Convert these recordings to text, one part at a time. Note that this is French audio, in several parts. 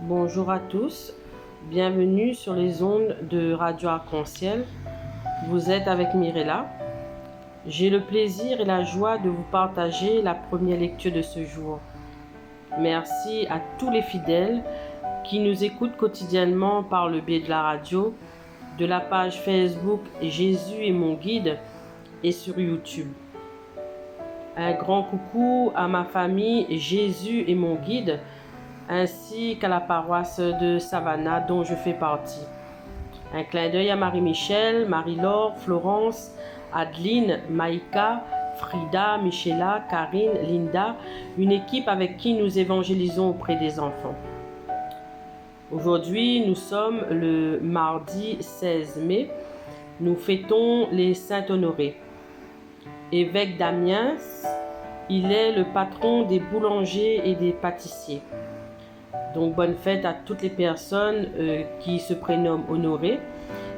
Bonjour à tous, bienvenue sur les ondes de Radio Arc-en-Ciel. Vous êtes avec Mirella. J'ai le plaisir et la joie de vous partager la première lecture de ce jour. Merci à tous les fidèles qui nous écoutent quotidiennement par le biais de la radio, de la page Facebook Jésus est mon guide et sur YouTube. Un grand coucou à ma famille Jésus est mon guide ainsi qu'à la paroisse de Savannah dont je fais partie. Un clin d'œil à Marie-Michel, Marie-Laure, Florence, Adeline, Maïka, Frida, Michela, Karine, Linda, une équipe avec qui nous évangélisons auprès des enfants. Aujourd'hui, nous sommes le mardi 16 mai. Nous fêtons les Saint-Honorés. Évêque d'Amiens, il est le patron des boulangers et des pâtissiers. Donc bonne fête à toutes les personnes qui se prénomment Honoré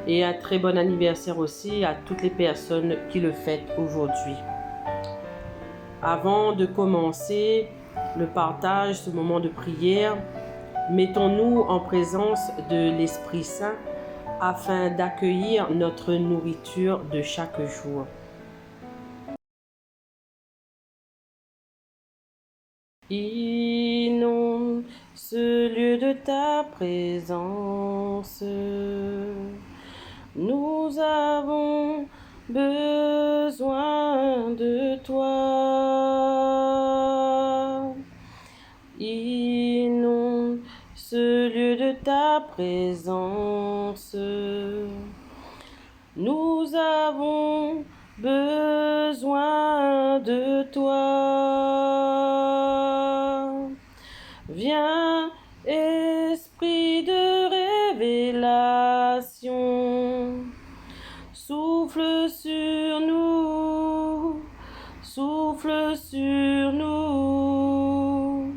et un très bon anniversaire aussi à toutes les personnes qui le fêtent aujourd'hui. Avant de commencer le partage, ce moment de prière, mettons-nous en présence de l'Esprit Saint afin d'accueillir notre nourriture de chaque jour. Inonde ce lieu de ta présence. Nous avons besoin de toi. Inonde ce lieu de ta présence. Nous avons besoin de toi. Viens, Esprit de révélation, souffle sur nous, souffle sur nous.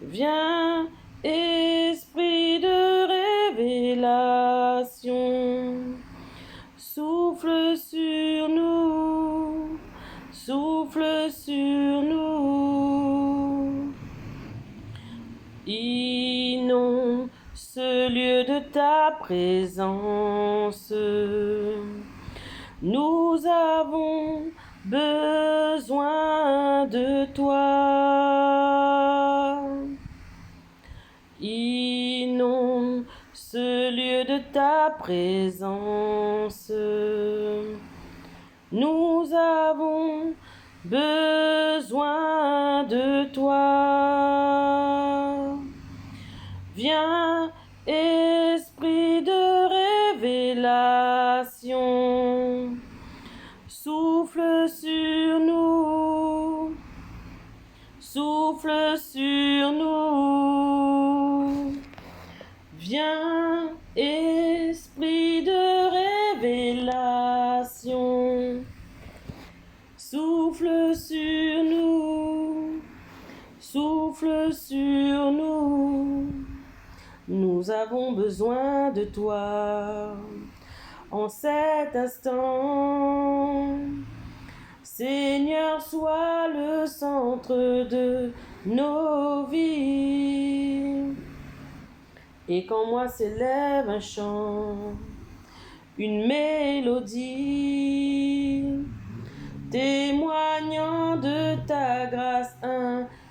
Viens, Esprit de révélation, souffle sur nous, souffle sur nous. Inonde ce lieu de ta présence. Nous avons besoin de toi. Inonde ce lieu de ta présence. Nous avons besoin de toi. Viens, Esprit de révélation, souffle sur nous, souffle sur nous. Viens, Esprit de révélation, souffle sur nous, souffle sur nous. Nous avons besoin de toi en cet instant. Seigneur, sois le centre de nos vies. Et qu'en moi s'élève un chant, une mélodie, témoignant de ta grâce infinie.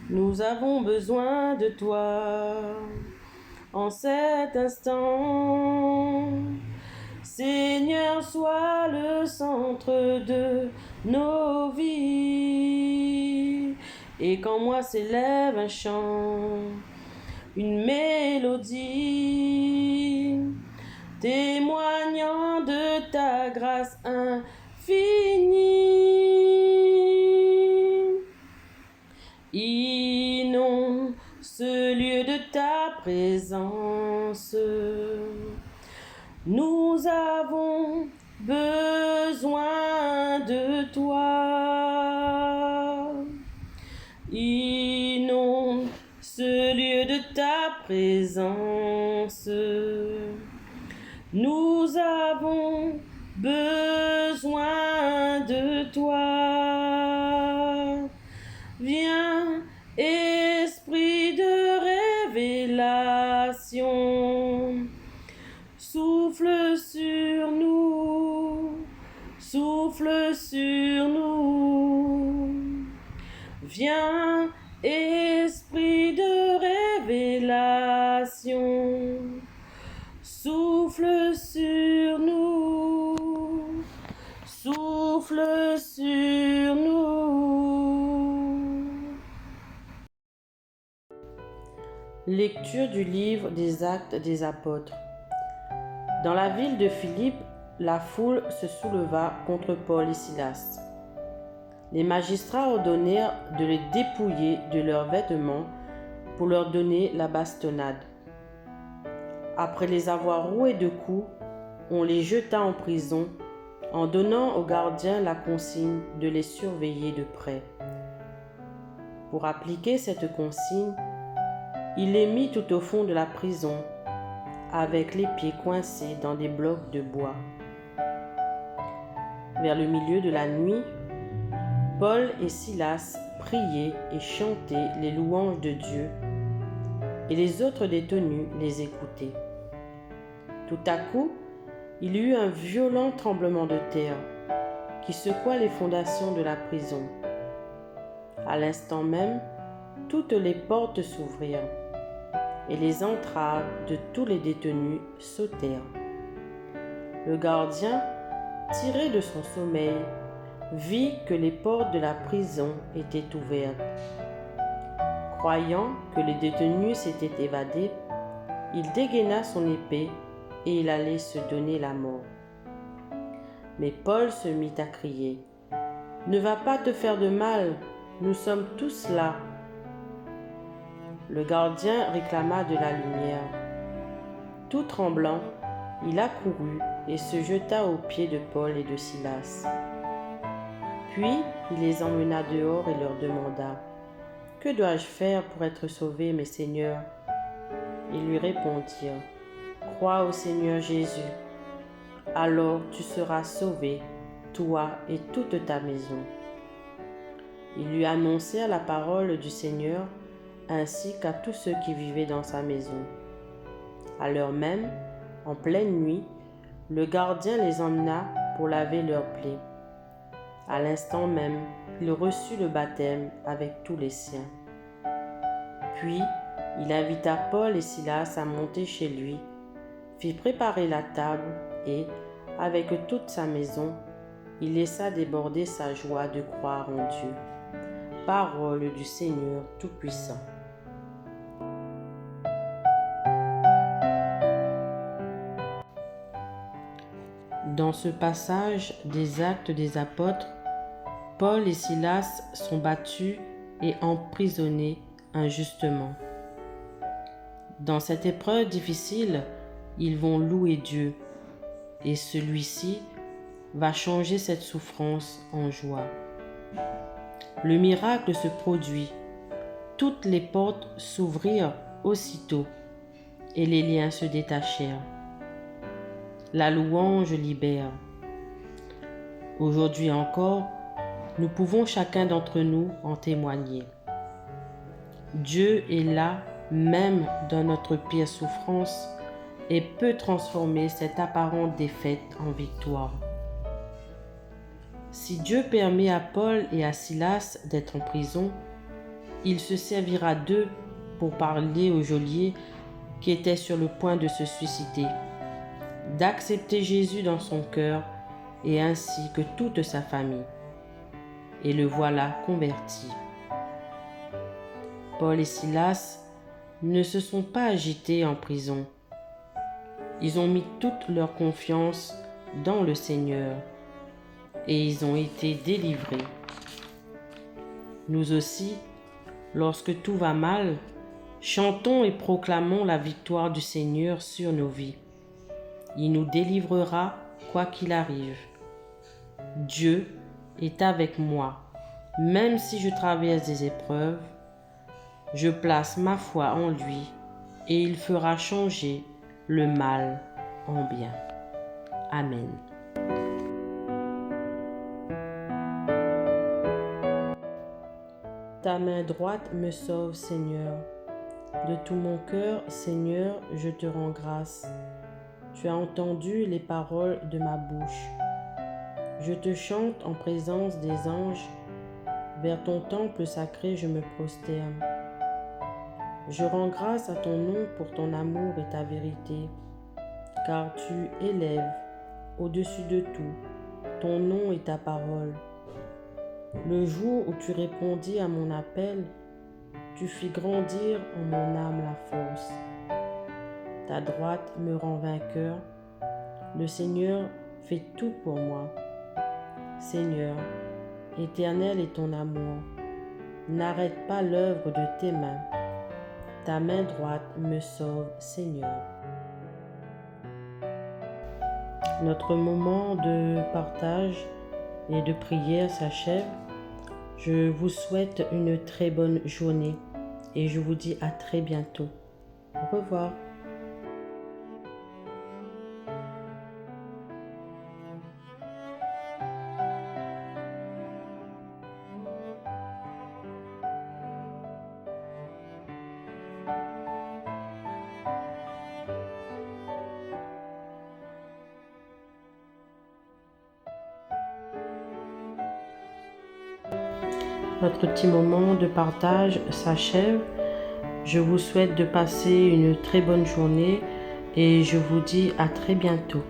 Nous avons besoin de toi en cet instant. Seigneur, sois le centre de nos vies. Et qu'en moi s'élève un chant, une mélodie, témoignant de ta grâce infinie. Inonde ce lieu de ta présence. Nous avons besoin de toi. Inonde ce lieu de ta présence. délivrance. Nous avons besoin de toi. Viens, Esprit de révélation, souffle sur nous, souffle sur nous. Viens, Esprit de révélation, souffle sur nous, souffle sur nous. Lecture du livre des Actes des Apôtres. Dans la ville de Philippe, la foule se souleva contre Paul et Silas. Les magistrats ordonnèrent de les dépouiller de leurs vêtements pour leur donner la bastonnade. Après les avoir roués de coups, on les jeta en prison en donnant aux gardiens la consigne de les surveiller de près. Pour appliquer cette consigne, il les mit tout au fond de la prison, avec les pieds coincés dans des blocs de bois. Vers le milieu de la nuit, Paul et Silas priaient et chantaient les louanges de Dieu, et les autres détenus les écoutaient. Tout à coup, il y eut un violent tremblement de terre qui secoua les fondations de la prison. À l'instant même, toutes les portes s'ouvrirent et les entraves de tous les détenus sautèrent. Le gardien, tiré de son sommeil, vit que les portes de la prison étaient ouvertes. Croyant que les détenus s'étaient évadés, il dégaina son épée et il allait se donner la mort. Mais Paul se mit à crier : « Ne va pas te faire de mal, nous sommes tous là. » Le gardien réclama de la lumière. Tout tremblant, il accourut et se jeta aux pieds de Paul et de Silas. Puis il les emmena dehors et leur demanda : « Que dois-je faire pour être sauvé, mes seigneurs ?» Ils lui répondirent : « Crois au Seigneur Jésus, alors tu seras sauvé, toi et toute ta maison. » Ils lui annoncèrent la parole du Seigneur ainsi qu'à tous ceux qui vivaient dans sa maison. À l'heure même, en pleine nuit, le gardien les emmena pour laver leurs plaies. À l'instant même, il reçut le baptême avec tous les siens. Puis, il invita Paul et Silas à monter chez lui, fit préparer la table et, avec toute sa maison, il laissa déborder sa joie de croire en Dieu. Parole du Seigneur Tout-Puissant. Dans ce passage des Actes des Apôtres, Paul et Silas sont battus et emprisonnés injustement. Dans cette épreuve difficile, ils vont louer Dieu et celui-ci va changer cette souffrance en joie. Le miracle se produit, toutes les portes s'ouvrirent aussitôt et les liens se détachèrent. La louange libère. Aujourd'hui encore, nous pouvons chacun d'entre nous en témoigner. Dieu est là, même dans notre pire souffrance, et peut transformer cette apparente défaite en victoire. Si Dieu permet à Paul et à Silas d'être en prison, il se servira d'eux pour parler au geôlier qui était sur le point de se suicider, d'accepter Jésus dans son cœur et ainsi que toute sa famille. Et le voilà converti. Paul et Silas ne se sont pas agités en prison. Ils ont mis toute leur confiance dans le Seigneur et ils ont été délivrés. Nous aussi, lorsque tout va mal, chantons et proclamons la victoire du Seigneur sur nos vies. Il nous délivrera quoi qu'il arrive. Dieu est avec moi, même si je traverse des épreuves. Je place ma foi en lui et il fera changer le mal en bien. Amen. Ta main droite me sauve, Seigneur. De tout mon cœur, Seigneur, je te rends grâce. Tu as entendu les paroles de ma bouche. Je te chante en présence des anges. Vers ton temple sacré, je me prosterne. Je rends grâce à ton nom pour ton amour et ta vérité, car tu élèves au-dessus de tout ton nom et ta parole. Le jour où tu répondis à mon appel, tu fis grandir en mon âme la force. Ta droite me rend vainqueur. Le Seigneur fait tout pour moi. Seigneur, éternel est ton amour. N'arrête pas l'œuvre de tes mains. Ta main droite me sauve, Seigneur. Notre moment de partage et de prière s'achève. Je vous souhaite une très bonne journée et je vous dis à très bientôt. Au revoir. Notre petit moment de partage s'achève. Je vous souhaite de passer une très bonne journée et je vous dis à très bientôt.